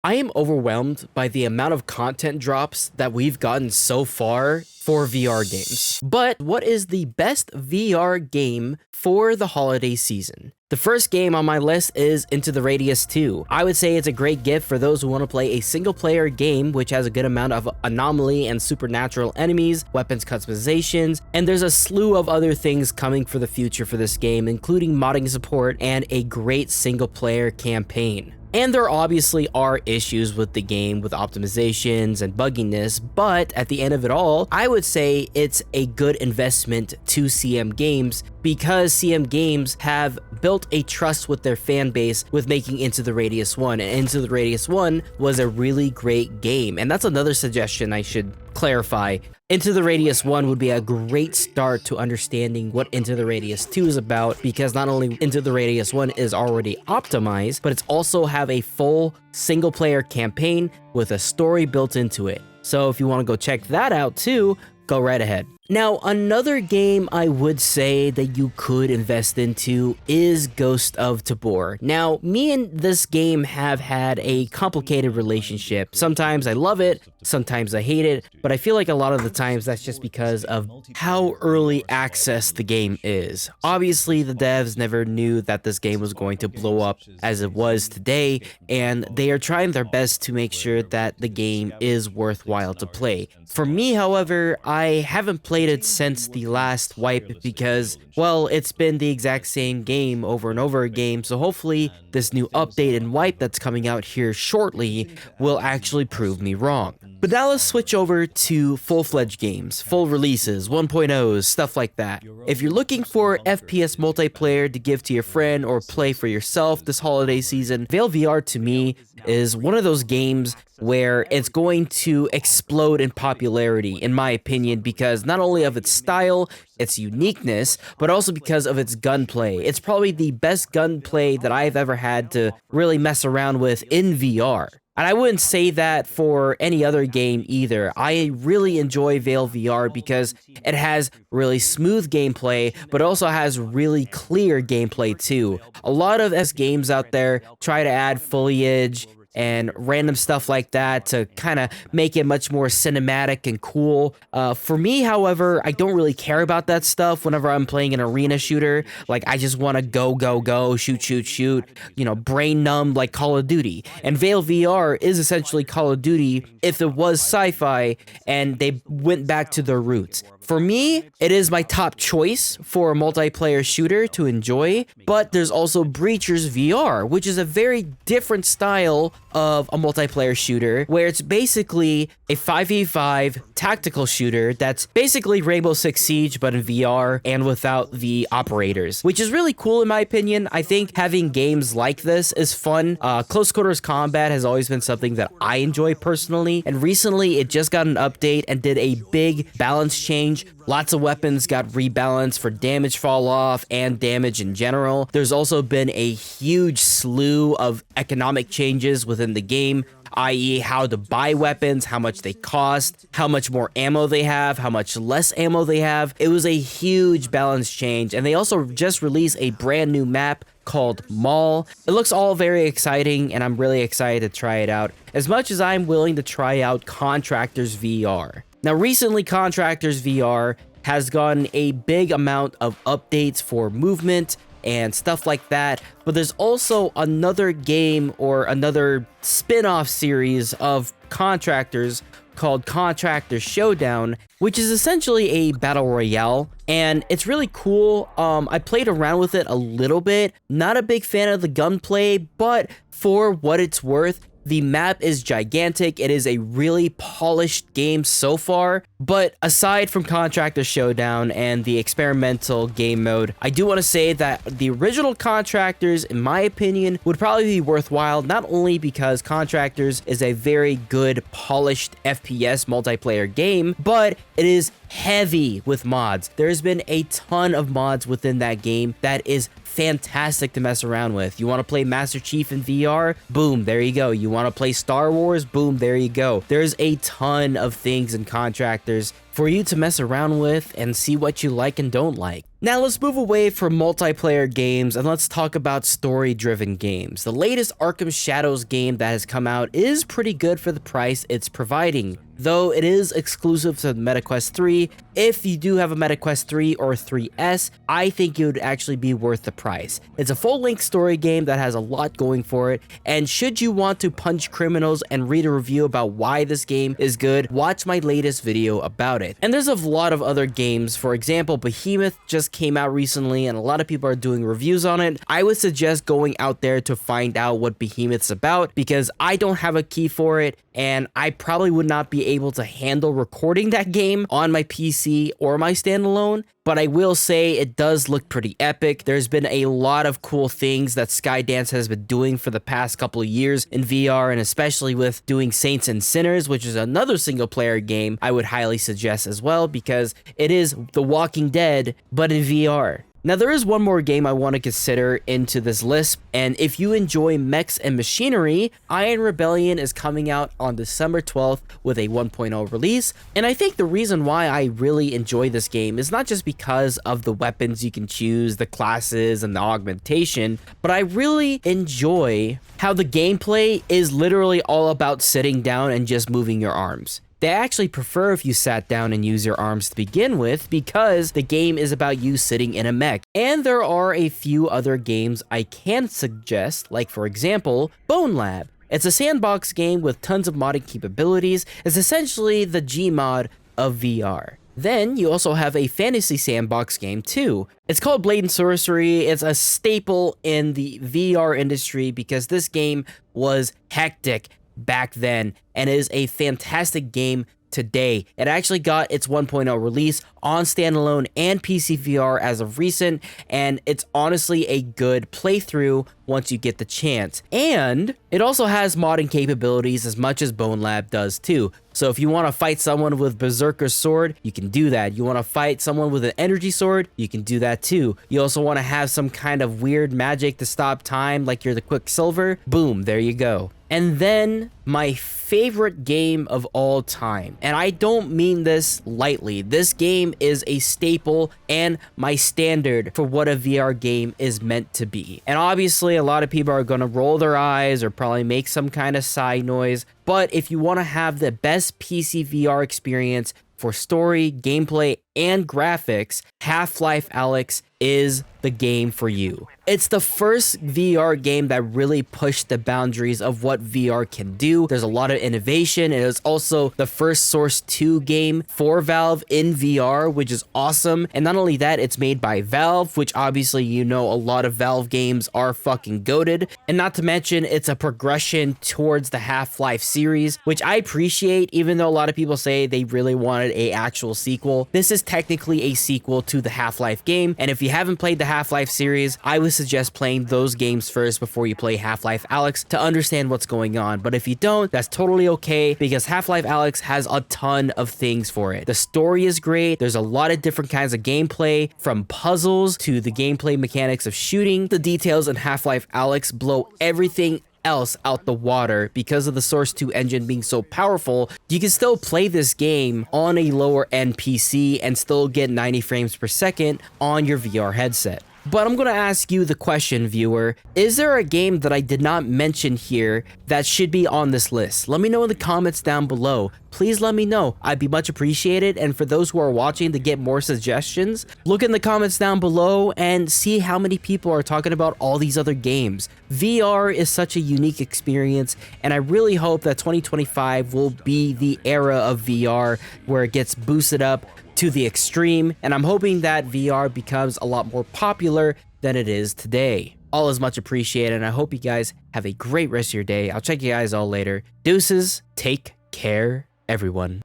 I am overwhelmed by the amount of content drops that we've gotten so far for VR games. But what is the best VR game for the holiday season? The first game on my list is Into the Radius 2. I would say it's a great gift for those who want to play a single player game which has a good amount of anomaly and supernatural enemies, weapons customizations, and there's a slew of other things coming for the future for this game, including modding support and a great single player campaign. And there obviously are issues with the game with optimizations and bugginess, but at the end of it all, I would say it's a good investment to CM Games because CM Games have built a trust with their fan base with making Into the Radius 1, and Into the Radius 1 was a really great game. And that's another suggestion I should clarify. Into the Radius 1 would be a great start to understanding what Into the Radius 2 is about, because not only Into the Radius 1 is already optimized, but it's also have a full single player campaign with a story built into it. So if you want to go check that out too, go right ahead. Now, another game I would say that you could invest into is Ghost of Tabor. Now, me and this game have had a complicated relationship. Sometimes I love it, sometimes I hate it, but I feel like a lot of the times that's just because of how early access the game is. Obviously, the devs never knew that this game was going to blow up as it was today, and they are trying their best to make sure that the game is worthwhile to play. For me, however, I haven't played it since the last wipe because, well, it's been the exact same game over and over again, so hopefully this new update and wipe that's coming out here shortly will actually prove me wrong. But now let's switch over to full-fledged games, full releases, 1.0s, stuff like that. If you're looking for FPS multiplayer to give to your friend or play for yourself this holiday season, VAIL VR to me is one of those games where it's going to explode in popularity, in my opinion, because not only of its style, its uniqueness, but also because of its gunplay. It's probably the best gunplay that I've ever had to really mess around with in VR. And I wouldn't say that for any other game either. I really enjoy VAIL VR because it has really smooth gameplay, but also has really clear gameplay too. A lot of games out there try to add foliage and random stuff like that to kind of make it much more cinematic and cool. For me, however, I don't really care about that stuff whenever I'm playing an arena shooter. Like, I just want to go, shoot, you know, brain numb like Call of Duty. And VAIL VR is essentially Call of Duty if it was sci-fi and they went back to their roots. For me, it is my top choice for a multiplayer shooter to enjoy, but there's also Breachers VR, which is a very different style of a multiplayer shooter, where it's basically a 5v5 tactical shooter that's basically Rainbow Six Siege, but in VR and without the operators, which is really cool in my opinion. I think having games like this is fun. Close quarters combat has always been something that I enjoy personally, and recently it just got an update and did a big balance change. Lots of weapons got rebalanced for damage fall off and damage in general. There's also been a huge slew of economic changes within the game, i.e. how to buy weapons, how much they cost, how much more ammo they have, how much less ammo they have. It was a huge balance change, and they also just released a brand new map called Mall. It looks all very exciting, and I'm really excited to try it out, as much as I'm willing to try out Contractors VR. Now, recently, Contractors VR has gotten a big amount of updates for movement and stuff like that, but there's also another game or another spin-off series of Contractors called Contractors Showdown, which is essentially a battle royale, and it's really cool. I played around with it a little bit. Not a big fan of the gunplay, but for what it's worth, the map is gigantic. It is a really polished game so far, but aside from Contractor Showdown and the experimental game mode, I do want to say that the original Contractors, in my opinion, would probably be worthwhile, not only because Contractors is a very good, polished FPS multiplayer game, but it is heavy with mods. There's been a ton of mods within that game that is fantastic to mess around with. You want to play Master Chief in VR? Boom, there you go. You want to play Star Wars? Boom, there you go. There's a ton of things in Contractors for you to mess around with and see what you like and don't like. Now let's move away from multiplayer games and let's talk about story-driven games. The latest Arkham Shadows game that has come out is pretty good for the price it's providing, though it is exclusive to the MetaQuest 3. If you do have a MetaQuest 3 or 3S, I think it would actually be worth the price. It's a full-length story game that has a lot going for it, and should you want to punch criminals and read a review about why this game is good, watch my latest video about it. And there's a lot of other games. For example, Behemoth just came out recently and a lot of people are doing reviews on it. I would suggest going out there to find out what Behemoth's about, because I don't have a key for it and I probably would not be able to handle recording that game on my PC or my standalone. But I will say it does look pretty epic. There's been a lot of cool things that Skydance has been doing for the past couple of years in VR, and especially with doing Saints and Sinners, which is another single player game I would highly suggest as well, because it is The Walking Dead, but in VR. Now there is one more game I want to consider into this list, and if you enjoy mechs and machinery, Iron Rebellion is coming out on December 12th with a 1.0 release, and I think the reason why I really enjoy this game is not just because of the weapons you can choose, the classes, and the augmentation, but I really enjoy how the gameplay is literally all about sitting down and just moving your arms. They actually prefer if you sat down and use your arms to begin with, because the game is about you sitting in a mech. And there are a few other games I can suggest, like for example, Bonelab. It's a sandbox game with tons of modding capabilities. It's essentially the Gmod of VR. Then you also have a fantasy sandbox game too. It's called Blade and Sorcery. It's a staple in the VR industry because this game was hectic back then and is a fantastic game today. It actually got its 1.0 release on standalone and PC VR as of recent, and it's honestly a good playthrough once you get the chance. And it also has modding capabilities as much as Bonelab does too. So if you want to fight someone with Berserker's sword, you can do that. You want to fight someone with an energy sword, you can do that too. You also want to have some kind of weird magic to stop time, like you're the Quicksilver, boom, there you go. And then my favorite game of all time, and I don't mean this lightly, this game is a staple and my standard for what a VR game is meant to be. And obviously a lot of people are going to roll their eyes or probably make some kind of sigh noise, but if you want to have the best PC VR experience for story, gameplay, and graphics, Half-Life Alyx is the game for you. It's the first VR game that really pushed the boundaries of what VR can do. There's a lot of innovation. It is also the first Source 2 game for Valve in VR, which is awesome. And not only that, it's made by Valve, which obviously you know a lot of Valve games are fucking goated. And not to mention, it's a progression towards the Half-Life series, which I appreciate, even though a lot of people say they really wanted an actual sequel. This is technically a sequel to the Half-Life game, and if you haven't played the Half-Life series, I would suggest playing those games first before you play Half-Life Alyx to understand what's going on. But if you don't, that's totally okay, because Half-Life Alyx has a ton of things for it. The story is great. There's a lot of different kinds of gameplay, from puzzles to the gameplay mechanics of shooting. The details in Half-Life Alyx blow everything else out the water. Because of the Source 2 engine being so powerful, you can still play this game on a lower end PC and still get 90 frames per second on your VR headset. But I'm going to ask you the question, viewer. Is there a game that I did not mention here that should be on this list? Let me know in the comments down below. Please let me know. I'd be much appreciated. And for those who are watching to get more suggestions, look in the comments down below and see how many people are talking about all these other games. VR is such a unique experience, and I really hope that 2025 will be the era of VR where it gets boosted up to the extreme, and I'm hoping that VR becomes a lot more popular than it is today. All is much appreciated, and I hope you guys have a great rest of your day. I'll check you guys all later. Deuces, take care, everyone.